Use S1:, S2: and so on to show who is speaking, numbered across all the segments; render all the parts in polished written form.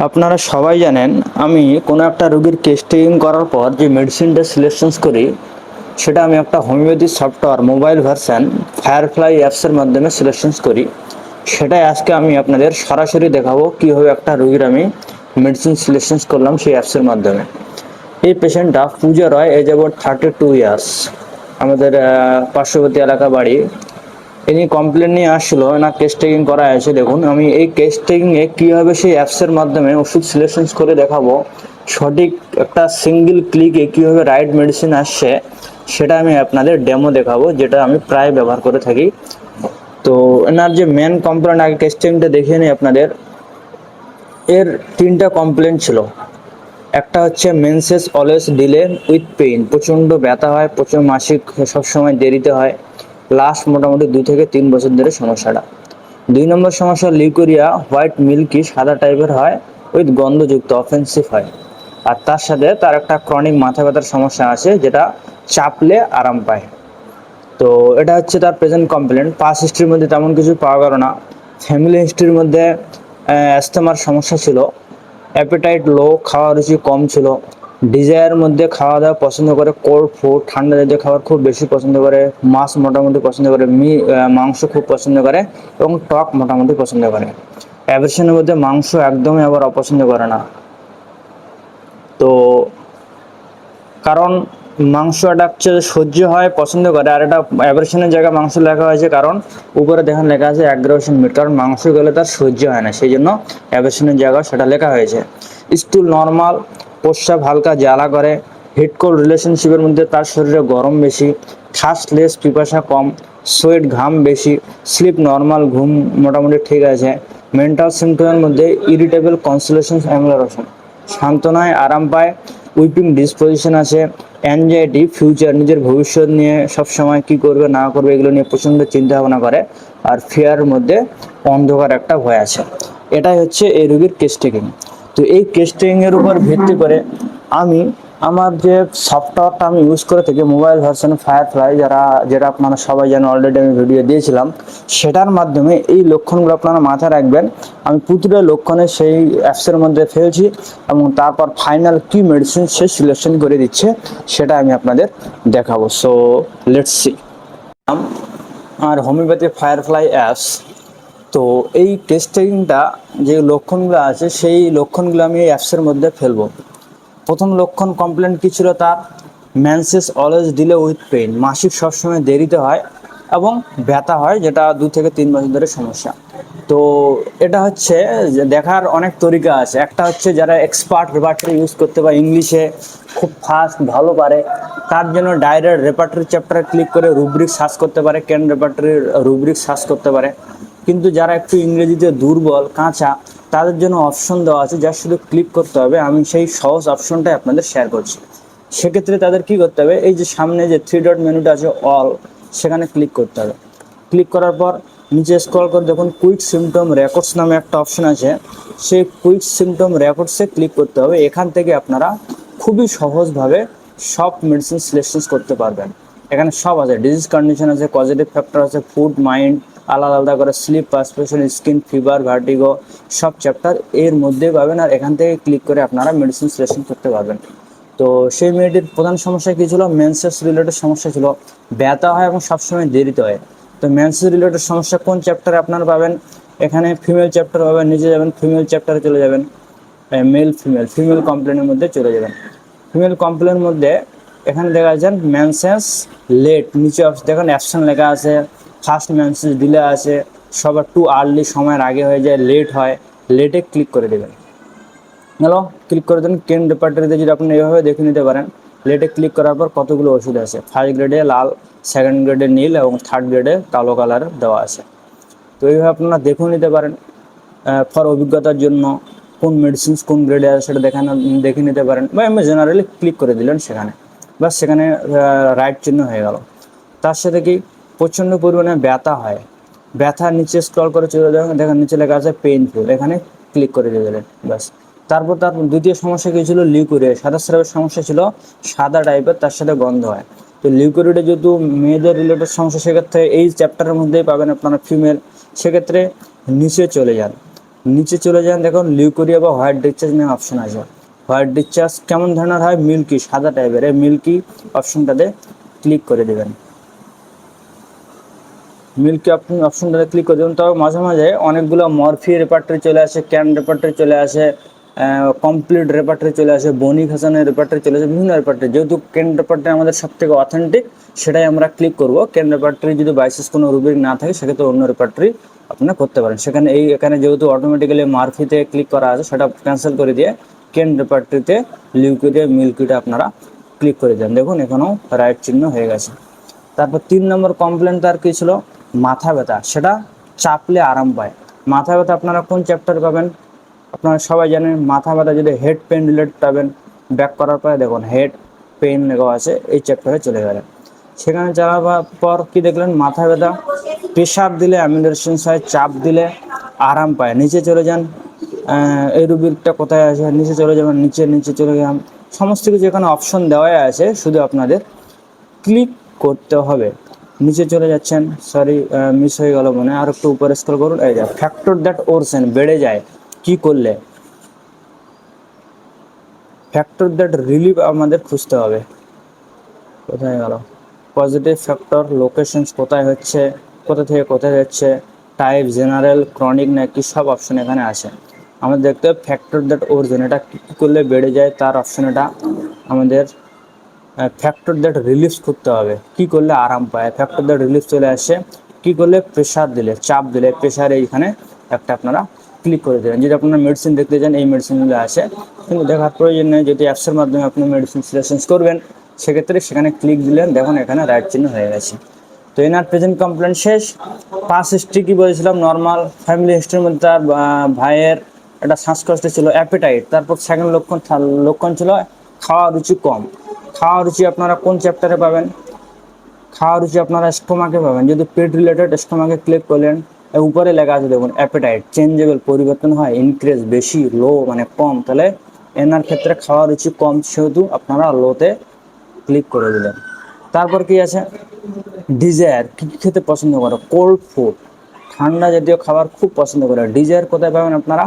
S1: আপনারা সবাই জানেন, আমি কোনো একটা রোগীর কেস টেকিং করার পর যে মেডিসিনটা সিলেকশন করি, সেটা আমি একটা homeopathy software mobile version firefly অ্যাপসের মাধ্যমে সিলেকশন করি। সেটাই আজকে আমি আপনাদের সরাসরি দেখাবো কীভাবে একটা রোগীর আমি মেডিসিন সিলেকশন করলাম সেই অ্যাপসের মাধ্যমে। এই পেশেন্টটা পূজা রয়, এজ অ্যাবাউট 32 ইয়ার্স, আমাদের পার্শ্ববর্তী এলাকা বাড়ি। ইনি কমপ্লেন নিয়ে আসছিল, না কেস টেকিং করা আছে। দেখুন, আমি এই কেস টেকিংয়ে কীভাবে সেই অ্যাপসের মাধ্যমে ওষুধ সিলেকশন করে দেখাবো, সঠিক একটা সিঙ্গেল ক্লিকে কীভাবে রাইট মেডিসিন আসছে, সেটা আমি আপনাদের ডেমো দেখাবো, যেটা আমি প্রায় ব্যবহার করে থাকি। তো এনার যে মেন কমপ্লেন, আগে কেস টেকিংটা দেখিয়ে নিই আপনাদের। এর 3টা কমপ্লেন ছিল। একটা হচ্ছে menses always delay with pain, প্রচণ্ড ব্যথা হয়, প্রচুর মাসিক সবসময় দেরিতে হয়, লাস্ট মোটামুটি 2 থেকে 3 বছর ধরে সমস্যাটা। 2 নম্বর সমস্যা লিউকোরিয়া, হোয়াইট মিল্কি, সাদা টাইপের হয়, উইথ গন্ধযুক্ত, অফেন্সিভ হয়। আর তার সাথে তার একটা ক্রনিক মাথা ব্যথার সমস্যা আছে, যেটা চাপলে আরাম পায়। তো এটা হচ্ছে তার প্রেজেন্ট কমপ্লেন। পাস হিস্ট্রির মধ্যে তেমন কিছু পাওয়া গেল না। ফ্যামিলি হিস্ট্রির মধ্যে অ্যাস্থমার সমস্যা ছিল, অ্যাপেটাইট লো, খাওয়া রুচি কম ছিল, ডিজায়ার মধ্যে খাওয়া দাওয়া পছন্দ করে, কোল্ড ফুড ঠান্ডা জাতীয় খাবার খুব বেশি পছন্দ করে, মাছ মোটামুটি পছন্দ করে, মাংস খুব পছন্দ করে, এবং টক মোটামুটি পছন্দ করে। অ্যাভারশনের মধ্যে মাংস একদমই আবার অপছন্দ করে না। তো কারণ মাংসটা হচ্ছে সহ্য হয়, পছন্দ করে। আর এটা অ্যাভারশনের জায়গায় মাংস লেখা হয়েছে, কারণ উপরে দেখেন লেখা আছে অ্যাগ্রাভেশন মিট, কারণ মাংস গেলে তার সহ্য হয় না, সেই জন্য অ্যাভারশনের জায়গায় সেটা লেখা হয়েছে। স্টুল নর্মাল, প্রস্রাব হালকা জ্বালা করে, হিট কোল্ড রিলেশনশিপের মধ্যে তার শরীরে গরম বেশি, থার্স্ট লেস, পিপাসা কম, সোয়েট ঘাম বেশি, স্লিপ নর্মাল, ঘুম মোটামুটি ঠিক আছে। মেন্টাল সিমটমের মধ্যে ইরিটেবল, কনসোলেশন, অ্যাংলারেশন, সান্ত্বনায় আরাম পায়, উইপিং ডিসপোজিশন আছে, অ্যাংজাইটি, ফিউচার, নিজের ভবিষ্যৎ নিয়ে সবসময় কী করবে না করবে এগুলো নিয়ে প্রচণ্ড চিন্তা ভাবনা করে, আর ফিয়ারের মধ্যে অন্ধকার একটা ভয় আছে। এটাই হচ্ছে এই রোগীর কেস টেকিং। তো এই কেস টেকিংয়ের উপর ভিত্তি করে আমি আমার যে সফটওয়্যারটা আমি ইউজ করে থাকি, মোবাইল ভার্সন ফায়ারফ্লাই, যেটা আপনারা সবাই জানেন, অলরেডি আমি ভিডিও দিয়েছিলাম, সেটার মাধ্যমে এই লক্ষণগুলো আপনারা মাথায় রাখবেন। আমি প্রতিটা লক্ষণে সেই অ্যাপসের মধ্যে ফেলছি, এবং তারপর ফাইনাল কি মেডিসিন সে সিলেকশন করে দিচ্ছে সেটা আমি আপনাদের দেখাবো। So let's see. আর হোমিওপ্যাথি ফায়ারফ্লাই অ্যাপস। তো এই টেস্ট টেকিংটা যে লক্ষণগুলো আছে, সেই লক্ষণগুলো আমি এই অ্যাপসের মধ্যে ফেলবো। প্রথম লক্ষণ কমপ্লেন কী ছিল তার? Menses always delay with pain, মাসিক সবসময় দেরিতে হয় এবং ব্যথা হয়, যেটা 2 থেকে 3 বছর ধরে সমস্যা। তো এটা হচ্ছে যে দেখার অনেক তরিকা আছে। একটা হচ্ছে যারা এক্সপার্ট রেপার্টরি ইউজ করতে পারে, ইংলিশে খুব ফাস্ট ভালো পারে, তার জন্য ডাইরেক্ট রেপার্টরি চ্যাপ্টারে ক্লিক করে রুব্রিক সার্চ করতে পারে, কেন রেপার্টরির রুব্রিক সার্চ করতে পারে। কিন্তু যারা একটু ইংরেজিতে দুর্বল, কাঁচা, তাদের জন্য অপশন দেওয়া আছে, যা শুধু ক্লিক করতে হবে। আমি সেই সহজ অপশনটাই আপনাদের শেয়ার করছি। সেক্ষেত্রে তাদের কি করতে হবে, এই যে সামনে যে 3 ডট মেনুটা আছে অল, সেখানে ক্লিক করতে হবে। ক্লিক করার পর নিচে স্ক্রল করে দেখুন কুইক সিমটম রেকর্ডস নামে একটা অপশন আছে, সেই কুইক সিমটম রেকর্ডসে ক্লিক করতে হবে। এখান থেকে আপনারা খুবই সহজভাবে সব মেডিসিন সিলেকশন করতে পারবেন। এখানে সব আছে, ডিজিজ কন্ডিশন আছে, পজিটিভ ফ্যাক্টর আছে, ফুড, মাইন্ড, আলাদা আলাদা করে sleep, perspiration, skin, fever, vertigo, সব চ্যাপ্টার এর মধ্যেই পাবেন। আর এখান থেকে ক্লিক করে আপনারা মেডিসিন সিলেকশন করতে পারবেন। তো সেই মেয়েটির প্রধান সমস্যা কী ছিল? মেন্সেস রিলেটেড সমস্যা ছিল, ব্যথা হয় এবং সবসময় দেরিতে হয়। তো মেন্সেস রিলেটেড সমস্যা কোন চ্যাপ্টারে আপনারা পাবেন? এখানে ফিমেল চ্যাপ্টার পাবেন, নিচে যাবেন, ফিমেল চ্যাপ্টারে চলে যাবেন, মেল ফিমেল, ফিমেল কমপ্লেনের মধ্যে চলে যাবেন। ফিমেল কমপ্লেনের মধ্যে এখানে দেখা যাচ্ছেন মেন্সেস লেট, নিচে দেখেন অ্যাপশন লেখা আছে, ফার্স্ট মেন্সেস ডিলে আছে, সবার টু আর্লি, সময়ের আগে হয়ে যায়, লেট হয়, লেটে ক্লিক করে দেবেন। হ্যালো, ক্লিক করে দেন। কেন রেপার্টরিতে যদি আপনি এইভাবে দেখে নিতে পারেন, লেটে ক্লিক করার পর কতগুলো ওষুধ আছে। ফার্স্ট গ্রেডে লাল, সেকেন্ড গ্রেডে নীল, এবং থার্ড গ্রেডে কালো কালার দেওয়া আছে। তো এইভাবে আপনারা দেখেও নিতে পারেন। ফর অভিজ্ঞতার জন্য কোন মেডিসিনস কোন গ্রেডে আছে সেটা দেখে নিতে পারেন, বা এমনি জেনারেলি ক্লিক করে দিলেন সেখানে, বাস সেখানে রাইট চিহ্ন হয়ে গেল। তার সাথে কি প্রচণ্ড পরিমাণে ব্যথা হয়, ব্যথা নিচে স্ক্রল করে চলে যাবেন, দেখেন নিচে লেখা আছে পেইনফুল, এখানে ক্লিক করে দিয়ে দিলেন, ব্যাস। তারপর তার দ্বিতীয় সমস্যা কী ছিল? লিউকোরিয়া, সাদা স্রাবের সমস্যা ছিল, সাদা টাইপের, তার সাথে গন্ধ হয়। তো লিউকোরিয়াটা যেহেতু মেয়েদের রিলেটেড সমস্যা, সেক্ষেত্রে এই চ্যাপ্টারের মধ্যেই পাবেন আপনারা ফিমেল, সেক্ষেত্রে নিচে চলে যান। নিচে চলে যান, দেখুন লিউকোরিয়া বা হোয়াইট ডিসচার্জ নামে অপশন আছে। হোয়াইট ডিসচার্জ কেমন ধরনের হয়? মিল্কি, সাদা টাইপের। এই মিল্কি অপশনটাতে ক্লিক করে দেবেন। মিল্কি অপশনটাতে ক্লিক করে দেবেন। তবে মাঝে মাঝে অনেকগুলো মরফি রেপার্টরি চলে আসে, ক্যান রেপার্টরি চলে আসে, কমপ্লিট রেপার্টরি চলে আসে, বনিক হাসানের রেপার্টরি চলে আসে, বিভিন্ন রেপার্টরি। যেহেতু কেন রেপার্টরি আমাদের সব থেকে অথেন্টিক, সেটাই আমরা ক্লিক করব। কেন রেপার্টরি যদি বাইসেস কোনো রুব্রিক না থাকে, সেক্ষেত্রে অন্য রেপার্টরি আপনারা করতে পারেন। সেখানে এখানে যেহেতু অটোমেটিক্যালি মারফিতে ক্লিক করা আছে, সেটা ক্যান্সেল করে দিয়ে কেন রেপার্টরিতে লিউকিডে মিল্কিটা আপনারা ক্লিক করে দেন। দেখুন এখানেও রাইট চিহ্ন হয়ে গেছে। তারপর 3 নম্বর কমপ্লেন তার কী ছিল? মাথা ব্যথা, সেটা চাপলে আরাম পায়। মাথা ব্যথা আপনারা কোন চ্যাপ্টার পাবেন? আপনারা সবাই জানেন মাথা ব্যথা যদি হেড পেন রিলেটেড পাবেন। ব্যাক করার পরে দেখুন হেড পেন লেখা আছে, এই চ্যাপ্টারে চলে গেলেন। সেখানে যাওয়ার পর কি দেখলেন? মাথা ব্যথা, প্রেশার দিলে অ্যামিউলেশন হয়, চাপ দিলে আরাম পায়। নিচে চলে যান, এই রুবিকটা কোথায় আছে? নিচে চলে যাবেন, নিচে চলে গেলাম। সমস্ত কিছু এখানে অপশন দেওয়াই আছে, শুধু আপনাদের ক্লিক করতে হবে। নিচে চলে যাচ্ছেন, সরি মিস হয়ে গেল মনে, আর একটু উপরে স্ক্রল করুন। এই যা ফ্যাক্টর দ্যাট ওরসেন, বেড়ে যায় কি করলে? ফ্যাক্টর দ্যাট রিলিভ আমাদের খুঁজতে হবে। কোথায় গেল? পজিটিভ ফ্যাক্টর, লোকেশনস কোথায় হচ্ছে, কোথা থেকে কোথায় যাচ্ছে, টাইপ, জেনারেল, ক্রনিক নাকি, সব অপশন এখানে আছে। আমাদের দেখতে হবে ফ্যাক্টর দ্যাট ওরসেন, এটা কী করলে বেড়ে যায় তার অপশন। এটা আমাদের ফ্যাক্টর দ্যাট রিলিফস করতে হবে, কি করলে আরাম পায়। ফ্যাক্টর দ্যাট রিলিফ চলে আসে, কি করলে? প্রেশার দিলে, চাপ দিলে। প্রেশার এইখানে একটা আপনারা ক্লিক করে দেবেন। যদি আপনারা মেডিসিন দেখতে চান, এই মেডিসিনগুলো আসে, কিন্তু দেখার প্রয়োজন নেই। যদি অ্যাপসের মাধ্যমে আপনি মেডিসিন সিলেকশন করবেন, সেক্ষেত্রে সেখানে ক্লিক দিলেন, দেখুন এখানে রাইট চিহ্ন হয়ে গেছে। তো এনার প্রেজেন্ট কমপ্লেন শেষ। পাস হিস্ট্রি কী বলেছিলাম? নর্মাল। ফ্যামিলি হিস্ট্রির মধ্যে তার ভাইয়ের একটা শ্বাসকষ্ট ছিল, অ্যাপেটাইট। তারপর সেকেন্ড লক্ষণ ছিল খাওয়া রুচি কম। খাওয়া রুচি আপনারা কোন চ্যাপ্টারে পাবেন? খাওয়া রুচি আপনারা স্টোমাকে পাবেন। যদি পেট রিলেটেড, স্টোমাকে ক্লিক করলেন, উপরে লেখা আছে দেখুন অ্যাপেটাইট চেঞ্জেবল, পরিবর্তন হয়, ইনক্রিজ বেশি, লো মানে কম। তাহলে এনার ক্ষেত্রে খাওয়া রুচি কম, সেহেতু আপনারা লোতে ক্লিক করে দিলেন। তারপর কি আছে? ডিজায়ার, কী কী খেতে পছন্দ করে? কোল্ড ফুড, ঠান্ডা জাতীয় খাবার খুব পছন্দ করে। ডিজায়ার কোথায় পাবেন আপনারা?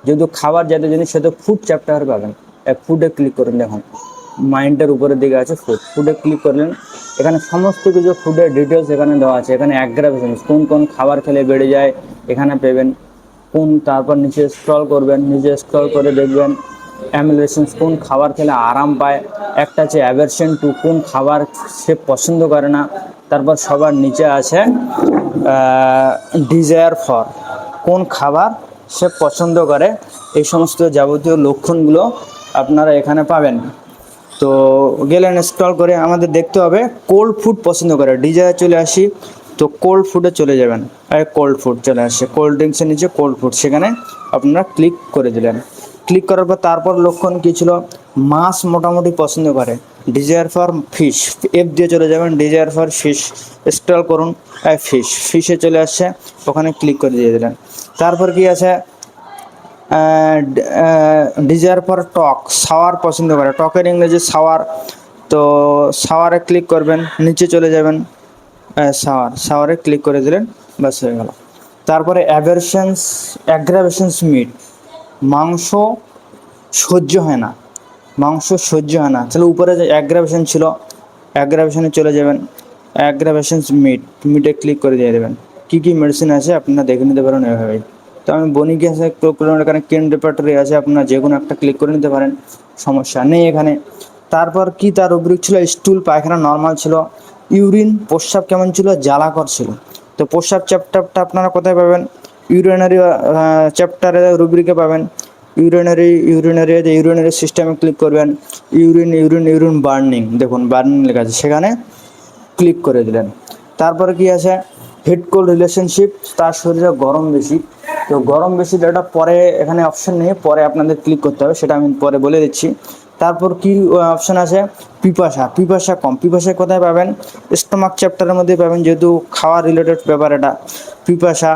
S1: যেহেতু খাবার জাতীয় জিনিস, সেহেতু ফুড চ্যাপ্টারে পাবেন। ফুডে ক্লিক করুন, দেখুন মাইন্ডের উপরের দিকে আছে ফুড। ফুডে ক্লিক করলেন, এখানে সমস্ত কিছু ফুডের ডিটেলস এখানে দেওয়া আছে। এখানে অ্যাগ্রাভেশন, কোন কোন খাবার খেলে বেড়ে যায় এখানে পাবেন। তারপর নিচে স্ক্রল করবেন, নিচে স্ক্রল করে দেখবেন অ্যামিলেশনস, কোন খাবার খেলে আরাম পায়। একটা আছে অ্যাভারশন টু, কোন খাবার সে পছন্দ করে না। তারপর সবার নিচে আছে ডিজায়ার ফর, কোন খাবার সে পছন্দ করে। এই সমস্ত যাবতীয় লক্ষণগুলো আপনারা এখানে পাবেন। তো গেলেন স্ক্রল করে, আমাদের দেখতে হবে কোল্ড ফুড পছন্দ করে। ডিজায়ার চলে আসি, তো কোল্ড ফুডে চলে যাবেন। কোল্ড ফুড চলে আসে, কোল্ড ড্রিঙ্কসের নিচে কোল্ড ফুড, সেখানে আপনারা ক্লিক করে দিলেন। ক্লিক করার পর তারপর লক্ষণ কী ছিল? মাছ মোটামুটি পছন্দ করে। ডিজায়ার ফর ফিশ, এফ দিয়ে চলে যাবেন, ডিজায়ার ফর ফিশ, স্ক্রল করুন, ফিশে চলে আসছে, ওখানে ক্লিক করে দিয়ে দিলেন। তারপর কি আছে? ডিজায়ার ফর টক, শাওয়ার পছন্দ করে। টকের ইংরেজি শাওয়ার, তো শাওয়ারে ক্লিক করবেন, নিচে চলে যাবেন, শাওয়ারে ক্লিক করে দিলেন, ব্যাস হয়ে গেল। তারপরে অ্যাগ্রাভেশনস মিট, মাংস সহ্য হয় না, মাংস সহ্য হয় না। তাহলে উপরে যে অ্যাগ্রাভেশন ছিল, অ্যাগ্রাভেশনে চলে যাবেন, অ্যাগ্রাভেশনস মিটে ক্লিক করে দিয়ে দেবেন। কী কী মেডিসিন আছে আপনারা দেখে নিতে পারেন এভাবেই। তো আমি বনিকে আছে এখানে কেন রেপার্টরি আছে, আপনারা যে কোনো একটা ক্লিক করে নিতে পারেন, সমস্যা নেই এখানে। তারপর কি তার রুব্রিক ছিল? স্টুল, পায়খানা নর্মাল ছিল। ইউরিন, প্রস্রাব কেমন ছিল? জ্বালাকর ছিল। তো প্রস্রাব চ্যাপ্টারটা আপনারা কোথায় পাবেন? ইউরিনারি চ্যাপ্টারে রুব্রিকে পাবেন। ইউরিনারি সিস্টেমে ক্লিক করবেন। ইউরিন বার্নিং, দেখুন বার্নিং লেখা আছে, সেখানে ক্লিক করে দিলেন। তারপরে কি আছে? হিট কোল্ড রিলেশনশিপ, তার শরীরে গরম বেশি। তো গরম বেশি এটা পরে, এখানে অপশন নেই, পরে আপনাদের ক্লিক করতে হবে, সেটা আমি পরে বলে দিচ্ছি। তারপর কি অপশন আছে? পিপাসা কম। পিপাসায় কোথায় পাবেন? স্টোমাক চ্যাপ্টারের মধ্যে পাবেন, যেহেতু খাওয়া রিলেটেড ব্যাপার এটা। পিপাসা,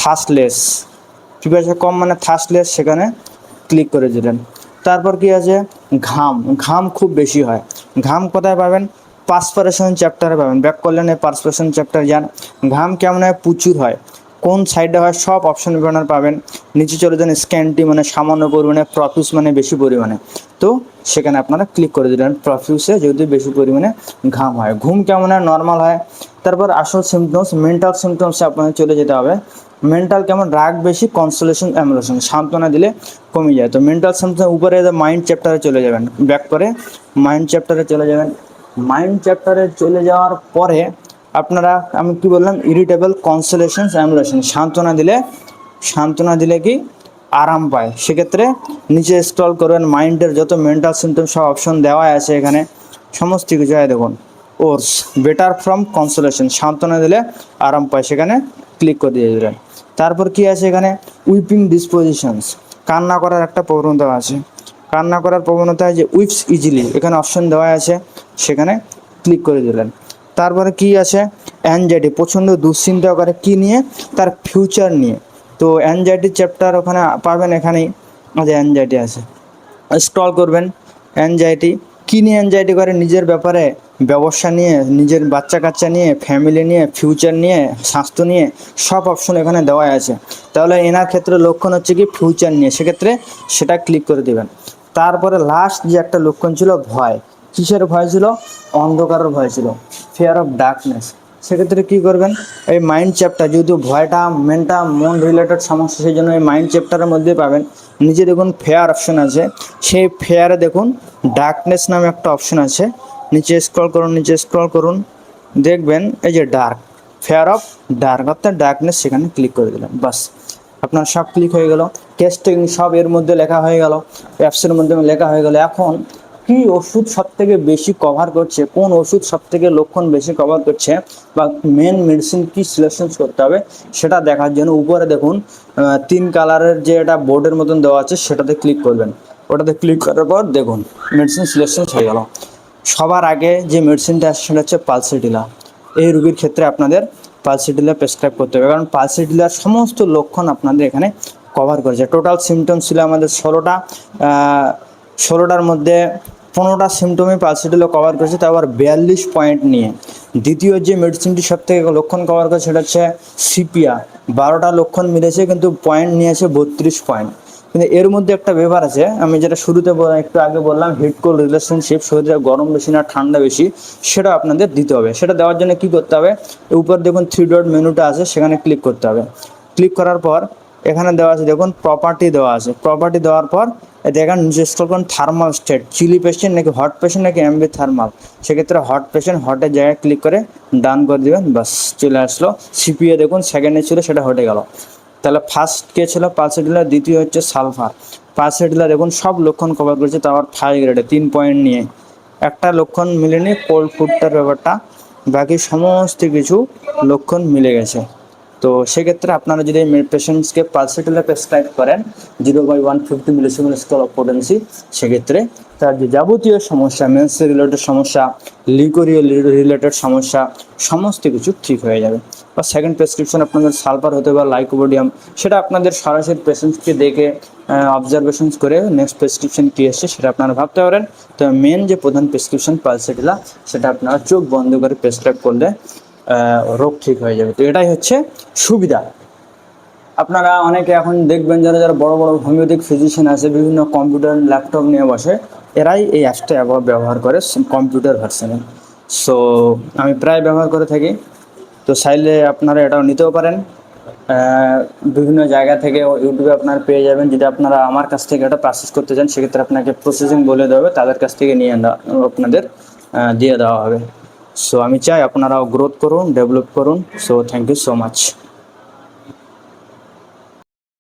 S1: থার্স্টলেস, পিপাসা কম মানে থার্স্টলেস, সেখানে ক্লিক করে দিলেন। তারপর কি আছে? ঘাম খুব বেশি হয়। ঘাম কোথায় পাবেন? পার্সপিরেশন চ্যাপ্টারে পাবেন। ব্যাক করলেন, এই পার্সপিরেশন চ্যাপ্টার যান। ঘাম কেমন হয়? প্রচুর হয়। কোন সাইডে হয় সব অপশন আপনারা পাবেন। নিচে চলে যান স্ক্যানটি মানে সামান্য পরিমাণে, প্রফিউজ মানে বেশি পরিমাণে, তো সেখানে আপনারা ক্লিক করে দিলেন। প্রফিউসে যদি বেশি পরিমাণে ঘাম হয়, ঘুম কেমন হয়, নর্মাল হয়। তারপর আসল সিমটমস, মেন্টাল সিমটমসে আপনাদের চলে যেতে হবে। মেন্টাল কেমন, রাগ বেশি, কনসোলেশন এমোশন, সান্ত্বনা দিলে কমে যায়। তো মেন্টাল সিমটম উপরে মাইন্ড চ্যাপ্টারে চলে যাবেন, ব্যাক করে মাইন্ড চ্যাপ্টারে চলে যাবেন। মাইন্ড চ্যাপ্টারে চলে যাওয়ার পরে আপনারা, আমি কি বললাম, ইরিটেবল, কনসোলেশন এমোশন, সান্ত্বনা দিলে কি আরাম পায়। সেক্ষেত্রে নিচে স্ক্রল করবেন, মাইন্ডের যত মেন্টাল সিমটম সব অপশন দেওয়া আছে এখানে, সমস্ত কিছু হয় দেখুন। ওর্স বেটার ফ্রম কনসোলেশন, সান্ত্বনা দিলে আরাম পায়, সেখানে ক্লিক করে দিয়ে দিলেন। তারপর কি আছে এখানে, উইপিং ডিসপোজিশনস, কান্না করার একটা প্রবণতা আছে। কান্না করার প্রবণতা হয় যে উইপস ইজিলি, এখানে অপশন দেওয়া আছে, সেখানে ক্লিক করে দিলেন। তারপরে কি আছে, অ্যাংজাইটি, প্রচণ্ড দুশ্চিন্তা করে কি নিয়ে, তার ফিউচার নিয়ে। তো অ্যাংজাইটি চ্যাপ্টার ওখানে পাবেন, এখানেই যে অ্যাংজাইটি আছে, স্ক্রল করবেন। অ্যাংজাইটি কী নিয়ে অ্যাংজাইটি করে, নিজের ব্যাপারে, ব্যবসা নিয়ে, নিজের বাচ্চা কাচ্চা নিয়ে, ফ্যামিলি নিয়ে, ফিউচার নিয়ে, স্বাস্থ্য নিয়ে, সব অপশন এখানে দেওয়া আছে। তাহলে এনার ক্ষেত্রে লক্ষণ হচ্ছে কি ফিউচার নিয়ে, সেক্ষেত্রে সেটা ক্লিক করে দেবেন। তারপরে লাস্ট যে একটা লক্ষণ ছিল, ভয়। কিসের ভয় ছিল, অন্ধকারের ভয় ছিল, ফিয়ার অফ ডার্কনেস। সেক্ষেত্রে কী করবেন, এই মাইন্ড চ্যাপ্টার, যেহেতু ভয়টা মন রিলেটেড সমস্যা, সেই জন্য এই মাইন্ড চ্যাপ্টারের মধ্যে পাবেন। নিচে দেখুন ফেয়ার অপশন আছে, সেই ফেয়ারে দেখুন ডার্কনেস নামে একটা অপশন আছে। নিচে স্ক্রল করুন, দেখবেন এই যে ডার্ক, ফেয়ার অফ ডার্ক, অর্থাৎ ডার্কনেস, সেখানে ক্লিক করে দিলাম, বাস আপনার সব ক্লিক হয়ে গেল। টেস্টিং সব এর মধ্যে লেখা হয়ে গেল, অ্যাপসের মধ্যে লেখা হয়ে গেল। এখন কি ওষুধ সব থেকে বেশি কভার করছে, কোন ওষুধ সব থেকে লক্ষণ বেশি কভার করছে, বা মেন মেডিসিন কি সিলেকশন করতে হবে, সেটা দেখার জন্য উপরে দেখুন 3 কালারের যে এটা বোর্ডের মতন দেওয়া আছে, সেটাতে ক্লিক করবেন। ওটাতে ক্লিক করার পর দেখুন মেডিসিন সিলেকশন হয়ে গেল। সবার আগে যে মেডিসিনটা আসছে সেটা হচ্ছে পালসিটিলা। এই রোগীর ক্ষেত্রে আপনাদের পালসিটিলা প্রেসক্রাইব করতে হবে, কারণ পালসিটিলার সমস্ত লক্ষণ আপনাদের এখানে কভার করেছে। টোটাল সিমটম ছিল আমাদের 16টা, 16টার মধ্যে 15টা সিমটমই পালসিটিলা কভার করেছে, তাও আবার 42 পয়েন্ট নিয়ে। দ্বিতীয় যে মেডিসিনটি সব থেকে লক্ষণ কভার করেছে সেটা হচ্ছে সিপিয়া, 12টা লক্ষণ মিলেছে, কিন্তু পয়েন্ট নিয়েছে 32 পয়েন্ট। কিন্তু এর মধ্যে একটা ব্যাপার আছে, আমি যেটা শুরুতে একটু আগে বললাম, হিট কোল্ড রিলেশনশিপ, শরীরে গরম বেশি না ঠান্ডা বেশি, সেটা আপনাদের দিতে হবে। সেটা দেওয়ার জন্য কি করতে হবে, উপর দেখুন 3 ডট মেনুটা আছে, সেখানে ক্লিক করতে হবে। ক্লিক করার পর এখানে দেওয়া আছে দেখুন প্রপার্টি দেওয়া আছে। প্রপার্টি দেওয়ার পর দেখেন নিচে স্ক্রল করুন, থার্মাল স্টেট, চিলি পেশেন্ট নাকি হট পেশেন্ট নাকি অ্যাম্বি থার্মাল। সেক্ষেত্রে হট পেশেন্ট, হটের জায়গায় ক্লিক করে ডান করে দেবেন, বাস চলে আসলো। সিপিএ দেখুন সেকেন্ডে ছিল, সেটা হটে গেল। তাহলে ফার্স্ট কে ছিল পালসিটিলা, দ্বিতীয় হচ্ছে সালফার। পালসিটিলা দেখুন সব লক্ষণ কভার করেছে, তাও আবার 5 গ্রেডে 3 পয়েন্ট নিয়ে। একটা লক্ষণ মিলেনি, কোল্ড ফুডটার ব্যাপারটা, বাকি সমস্ত কিছু লক্ষণ মিলে গেছে। তো সেক্ষেত্রে আপনারা যদি পেশেন্টসকে পালসিটিলা প্রেসক্রাইব করেন 0/150 মিলিসিমেন স্কেল অফ পোটেন্সি, সেক্ষেত্রে তার যে যাবতীয় সমস্যা, মেন্স রিলেটেড সমস্যা, লিকোরিয়া রিলেটেড সমস্যা, সমস্ত কিছু ঠিক হয়ে যাবে। বা সেকেন্ড প্রেসক্রিপশন আপনাদের সালফার হতে পারে লাইকোপোডিয়াম, সেটা আপনাদের সরাসরি পেশেন্টকে দেখে অবজারভেশনস করে নেক্সট প্রেসক্রিপশন কী এসছে সেটা আপনারা ভাবতে পারেন। তো মেন যে প্রধান প্রেসক্রিপশন পালসিটিলা, সেটা আপনারা চোখ বন্ধ করে প্রেসক্রাইব করলে রোগ ঠিক হয়ে যাবে। তো এটাই হচ্ছে সুবিধা। আপনারা অনেকে এখন দেখবেন যারা যারা বড় বড় হোমিওপ্যাথিক ফিজিশিয়ান আছে, বিভিন্ন কম্পিউটার ল্যাপটপ নিয়ে বসে, এরাই এই অ্যাপসটা ব্যবহার করে কম্পিউটার ভার্সনে। সো আমি প্রায় ব্যবহার করে থাকি। তো চাইলে আপনারা এটাও নিতেও পারেন, বিভিন্ন জায়গা থেকে ইউটিউবে আপনারা পেয়ে যাবেন। যদি আপনারা আমার কাছ থেকে এটা পারচেস করতে চান, সেক্ষেত্রে আপনাকে প্রসেসিং বলে দেওয়া হবে, তাদের কাছ থেকে নিয়ে আপনাদের দিয়ে দেওয়া হবে। সো আমি চাই আপনারাও গ্রোথ করুন, ডেভেলপ করুন। So thank you so much.